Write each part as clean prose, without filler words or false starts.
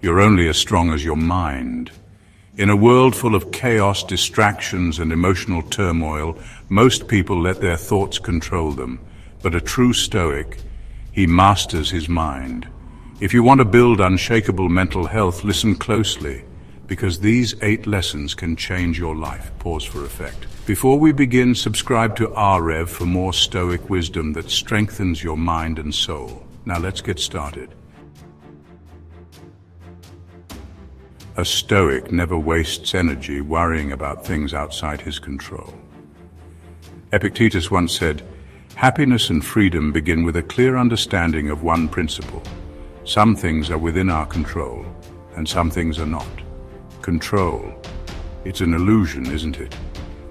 You're only as strong as your mind. In a world full of chaos, distractions, and emotional turmoil, most people let their thoughts control them. But a true Stoic, he masters his mind. If you want to build unshakable mental health, listen closely, because these 8 lessons can change your life. Pause for effect. Before we begin, subscribe to AREV for more Stoic wisdom that strengthens your mind and soul. Now let's get started. A Stoic never wastes energy worrying about things outside his control. Epictetus once said, "Happiness and freedom begin with a clear understanding of one principle. Some things are within our control, and some things are not." Control. It's an illusion, isn't it?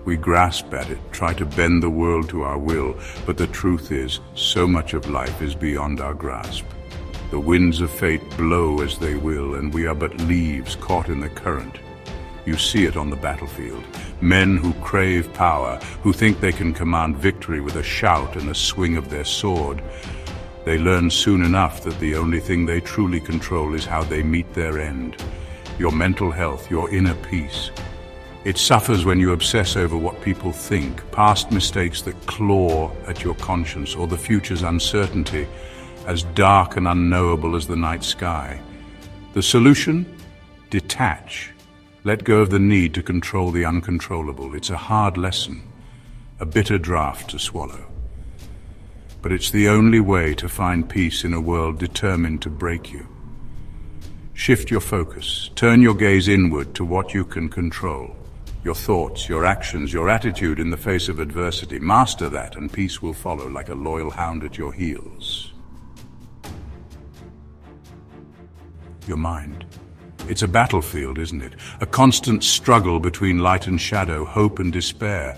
We grasp at it, try to bend the world to our will, but the truth is, so much of life is beyond our grasp. The winds of fate blow as they will, and we are but leaves caught in the current. You see it on the battlefield. Men who crave power, who think they can command victory with a shout and a swing of their sword. They learn soon enough that the only thing they truly control is how they meet their end. Your mental health, your inner peace. It suffers when you obsess over what people think, past mistakes that claw at your conscience, or the future's uncertainty, as dark and unknowable as the night sky. The solution? Detach. Let go of the need to control the uncontrollable. It's a hard lesson, a bitter draught to swallow. But it's the only way to find peace in a world determined to break you. Shift your focus. Turn your gaze inward to what you can control. Your thoughts, your actions, your attitude in the face of adversity. Master that, and peace will follow like a loyal hound at your heels. Your mind. It's a battlefield, isn't it? A constant struggle between light and shadow, hope and despair.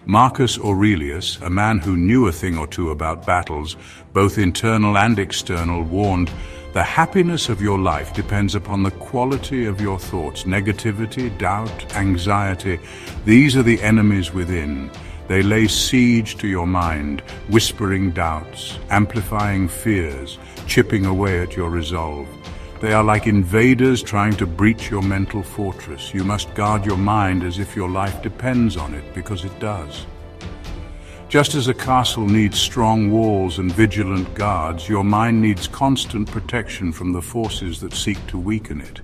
Marcus Aurelius, a man who knew a thing or two about battles, both internal and external, warned, "The happiness of your life depends upon the quality of your thoughts." Negativity, doubt, anxiety, these are the enemies within. They lay siege to your mind, whispering doubts, amplifying fears, chipping away at your resolve. They are like invaders trying to breach your mental fortress. You must guard your mind as if your life depends on it, because it does. Just as a castle needs strong walls and vigilant guards, your mind needs constant protection from the forces that seek to weaken it.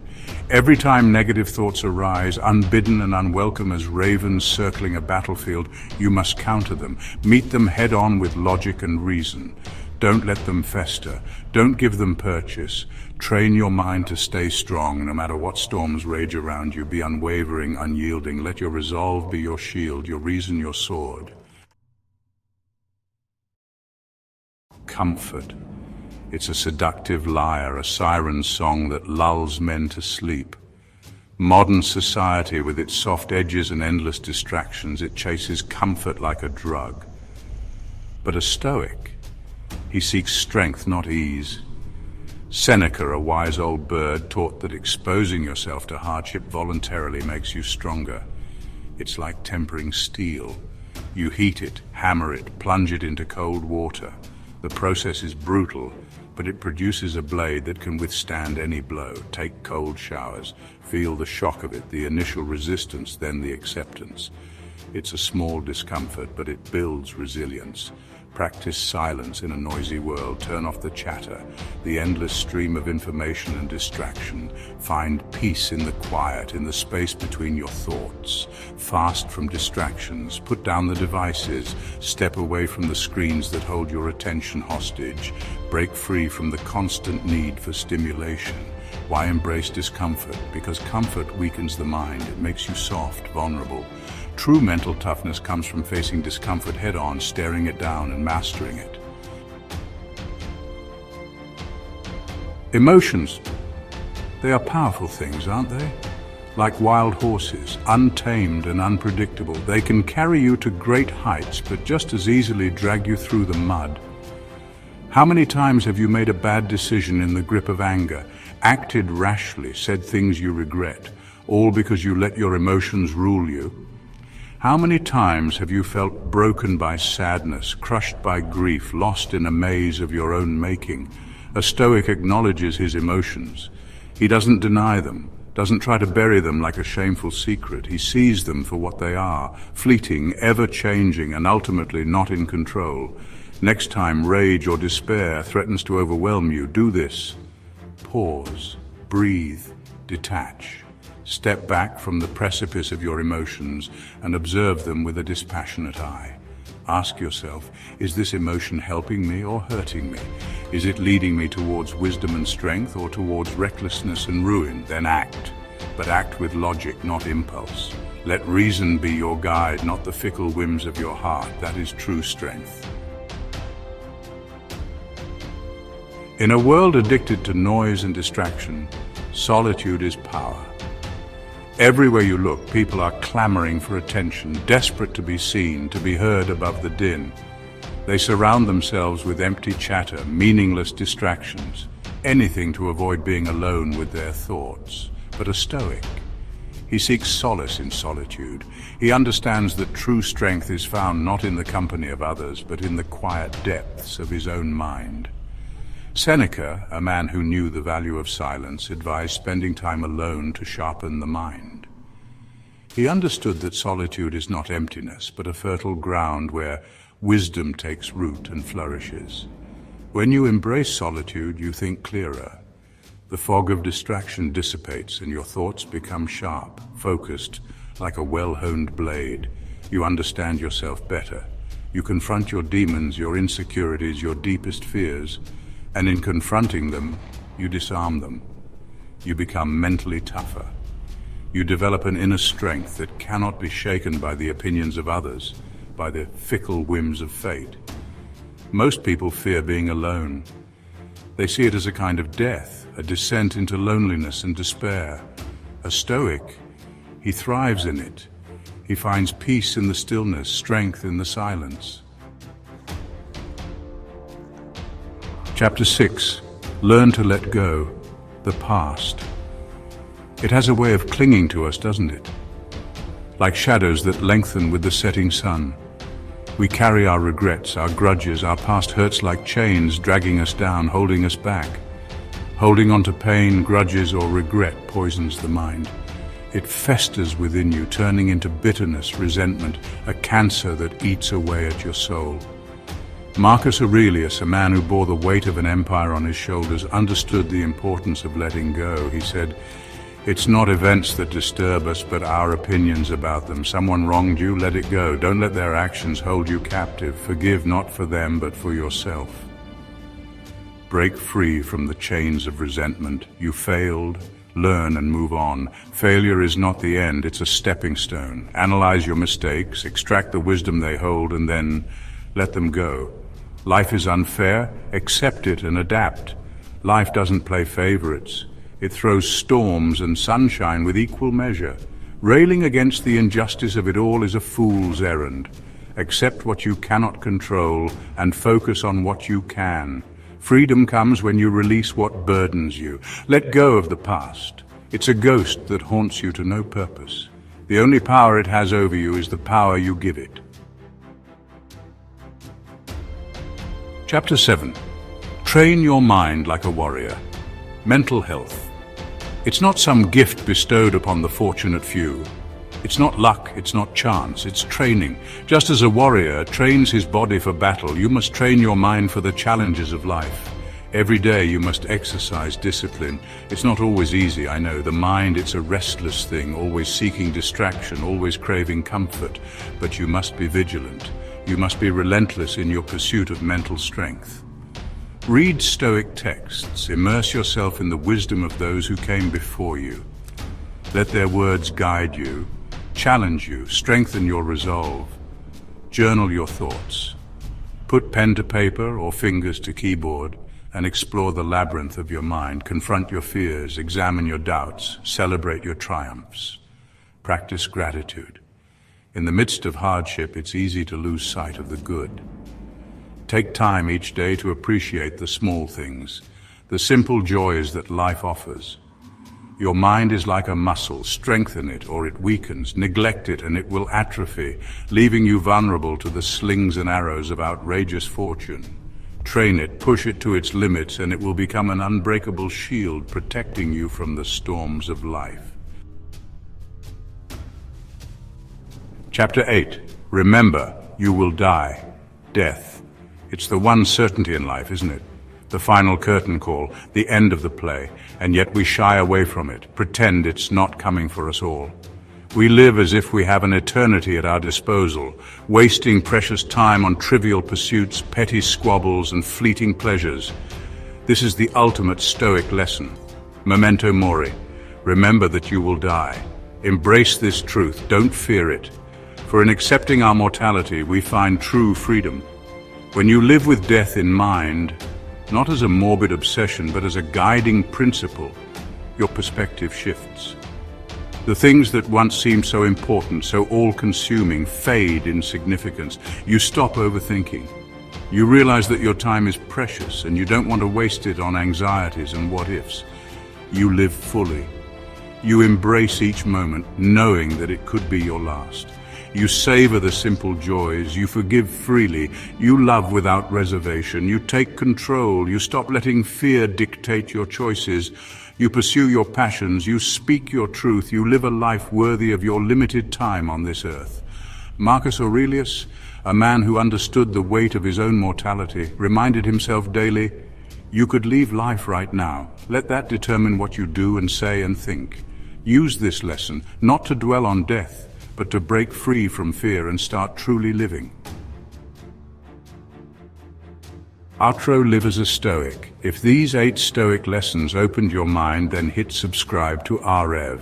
Every time negative thoughts arise, unbidden and unwelcome as ravens circling a battlefield, you must counter them. Meet them head-on with logic and reason. Don't let them fester. Don't give them purchase. Train your mind to stay strong no matter what storms rage around you. Be unwavering, unyielding. Let your resolve be your shield, your reason your sword. Comfort. It's a seductive lyre, a siren song that lulls men to sleep. Modern society, with its soft edges and endless distractions, it chases comfort like a drug. But a Stoic, he seeks strength, not ease. Seneca, a wise old bird, taught that exposing yourself to hardship voluntarily makes you stronger. It's like tempering steel. You heat it, hammer it, plunge it into cold water. The process is brutal, but it produces a blade that can withstand any blow. Take cold showers, feel the shock of it, the initial resistance, then the acceptance. It's a small discomfort, but it builds resilience. Practice silence in a noisy world. Turn off the chatter, the endless stream of information and distraction. Find peace in the quiet, in the space between your thoughts. Fast from distractions. Put down the devices. Step away from the screens that hold your attention hostage. Break free from the constant need for stimulation. Why embrace discomfort? Because comfort weakens the mind. It makes you soft, vulnerable. True mental toughness comes from facing discomfort head-on, staring it down and mastering it. Emotions. They are powerful things, aren't they? Like wild horses, untamed and unpredictable. They can carry you to great heights, but just as easily drag you through the mud. How many times have you made a bad decision in the grip of anger, acted rashly, said things you regret, all because you let your emotions rule you? How many times have you felt broken by sadness, crushed by grief, lost in a maze of your own making? A Stoic acknowledges his emotions. He doesn't deny them, doesn't try to bury them like a shameful secret. He sees them for what they are, fleeting, ever-changing, and ultimately not in control. Next time rage or despair threatens to overwhelm you, do this. Pause, breathe, detach. Step back from the precipice of your emotions and observe them with a dispassionate eye. Ask yourself, is this emotion helping me or hurting me? Is it leading me towards wisdom and strength or towards recklessness and ruin? Then act, but act with logic, not impulse. Let reason be your guide, not the fickle whims of your heart. That is true strength. In a world addicted to noise and distraction, solitude is power. Everywhere you look, people are clamoring for attention, desperate to be seen, to be heard above the din. They surround themselves with empty chatter, meaningless distractions, anything to avoid being alone with their thoughts. But a Stoic, he seeks solace in solitude. He understands that true strength is found not in the company of others, but in the quiet depths of his own mind. Seneca, a man who knew the value of silence, advised spending time alone to sharpen the mind. He understood that solitude is not emptiness, but a fertile ground where wisdom takes root and flourishes. When you embrace solitude, you think clearer. The fog of distraction dissipates and your thoughts become sharp, focused, like a well-honed blade. You understand yourself better. You confront your demons, your insecurities, your deepest fears, and in confronting them, you disarm them. You become mentally tougher. You develop an inner strength that cannot be shaken by the opinions of others, by the fickle whims of fate. Most people fear being alone. They see it as a kind of death, a descent into loneliness and despair. A Stoic, he thrives in it. He finds peace in the stillness, strength in the silence. Chapter 6. Learn to let go. The past. It has a way of clinging to us, doesn't it? Like shadows that lengthen with the setting sun. We carry our regrets, our grudges, our past hurts like chains, dragging us down, holding us back. Holding on to pain, grudges, or regret poisons the mind. It festers within you, turning into bitterness, resentment, a cancer that eats away at your soul. Marcus Aurelius, a man who bore the weight of an empire on his shoulders, understood the importance of letting go. He said, "It's not events that disturb us, but our opinions about them. Someone wronged you, let it go. Don't let their actions hold you captive. Forgive not for them, but for yourself." Break free from the chains of resentment. You failed. Learn and move on. Failure is not the end, it's a stepping stone. Analyze your mistakes, extract the wisdom they hold, and then let them go. Life is unfair, accept it and adapt. Life doesn't play favorites. It throws storms and sunshine with equal measure. Railing against the injustice of it all is a fool's errand. Accept what you cannot control and focus on what you can. Freedom comes when you release what burdens you. Let go of the past. It's a ghost that haunts you to no purpose. The only power it has over you is the power you give it. Chapter 7. Train your mind like a warrior. Mental health. It's not some gift bestowed upon the fortunate few. It's not luck, it's not chance, it's training. Just as a warrior trains his body for battle, you must train your mind for the challenges of life. Every day you must exercise discipline. It's not always easy, I know. The mind, it's a restless thing, always seeking distraction, always craving comfort. But you must be vigilant. You must be relentless in your pursuit of mental strength. Read Stoic texts. Immerse yourself in the wisdom of those who came before you. Let their words guide you, challenge you, strengthen your resolve. Journal your thoughts. Put pen to paper or fingers to keyboard and explore the labyrinth of your mind. Confront your fears, examine your doubts, celebrate your triumphs. Practice gratitude. In the midst of hardship, it's easy to lose sight of the good. Take time each day to appreciate the small things, the simple joys that life offers. Your mind is like a muscle. Strengthen it or it weakens. Neglect it and it will atrophy, leaving you vulnerable to the slings and arrows of outrageous fortune. Train it, push it to its limits, and it will become an unbreakable shield protecting you from the storms of life. Chapter 8. Remember, you will die. Death. It's the one certainty in life, isn't it? The final curtain call, the end of the play, and yet we shy away from it, pretend it's not coming for us all. We live as if we have an eternity at our disposal, wasting precious time on trivial pursuits, petty squabbles, and fleeting pleasures. This is the ultimate Stoic lesson. Memento Mori. Remember that you will die. Embrace this truth, don't fear it. For in accepting our mortality, we find true freedom. When you live with death in mind, not as a morbid obsession, but as a guiding principle, your perspective shifts. The things that once seemed so important, so all-consuming, fade in significance. You stop overthinking. You realize that your time is precious and you don't want to waste it on anxieties and what-ifs. You live fully. You embrace each moment, knowing that it could be your last. You savor the simple joys, you forgive freely, you love without reservation, you take control, you stop letting fear dictate your choices, you pursue your passions, you speak your truth, you live a life worthy of your limited time on this earth. Marcus Aurelius, a man who understood the weight of his own mortality, reminded himself daily, you could leave life right now. Let that determine what you do and say and think. Use this lesson, not to dwell on death, but to break free from fear and start truly living. Outro. Live as a Stoic. If these 8 Stoic lessons opened your mind, then hit subscribe to AREV.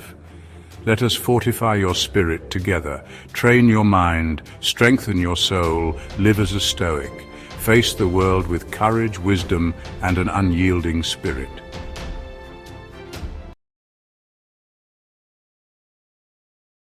Let us fortify your spirit together. Train your mind, strengthen your soul, live as a Stoic. Face the world with courage, wisdom, and an unyielding spirit.